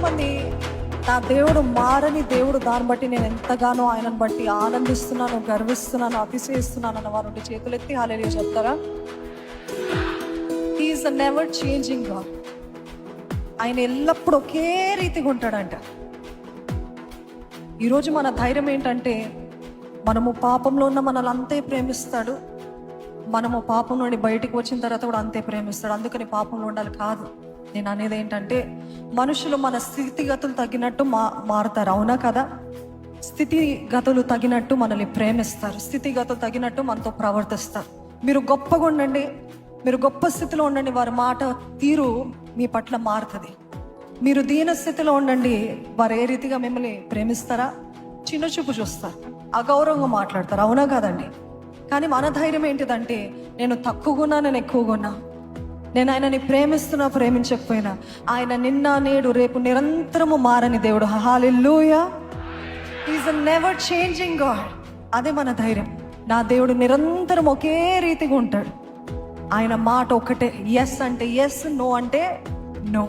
మంది నా దేవుడు మారని దేవుడు, దాన్ని బట్టి నేను ఎంతగానో ఆయనను బట్టి ఆనందిస్తున్నాను, గర్విస్తున్నాను, అతిశయిస్తున్నాను అన్న వారు చేతులెత్తి హల్లెలూయా చెప్తారా? He is a never changing God. ఆయన ఎల్లప్పుడూ ఒకే రీతిగా ఉంటాడంట. ఈరోజు మన ధైర్యం ఏంటంటే, మనము పాపంలో ఉన్న మనల్ని అంతే ప్రేమిస్తాడు, మనము పాపం నుండి బయటికి వచ్చిన తర్వాత కూడా అంతే ప్రేమిస్తాడు. అందుకని పాపంలో ఉండాలి కాదు. నేను అనేది ఏంటంటే, మనుషులు మన స్థితిగతులు తగినట్టు మారుతారు, అవునా కదా? స్థితిగతులు తగినట్టు మనల్ని ప్రేమిస్తారు, స్థితిగతులు తగినట్టు మనతో ప్రవర్తిస్తారు. మీరు గొప్పగా ఉండండి, మీరు గొప్ప స్థితిలో ఉండండి, వారి మాట తీరు మీ పట్ల మారుతుంది. మీరు దీన స్థితిలో ఉండండి, వారు ఏ రీతిగా మిమ్మల్ని ప్రేమిస్తారా? చిన్న చూపు చూస్తారు, అగౌరవంగా మాట్లాడతారు, అవునా కాదండి? కానీ మన ధైర్యం ఏంటిదంటే, నేను తక్కువగా, నేను ఎక్కువగా, నేను ఆయనని ప్రేమిస్తున్నా ప్రేమించకపోయినా ఆయన నిన్న నేడు రేపు నిరంతరము మారని దేవుడు. Hallelujah. He is a never changing God. అదే మన ధైర్యం. నా దేవుడు నిరంతరం ఒకే రీతిగా ఉంటాడు. ఆయన మాట ఒకటే, ఎస్ అంటే ఎస్, నో అంటే నో.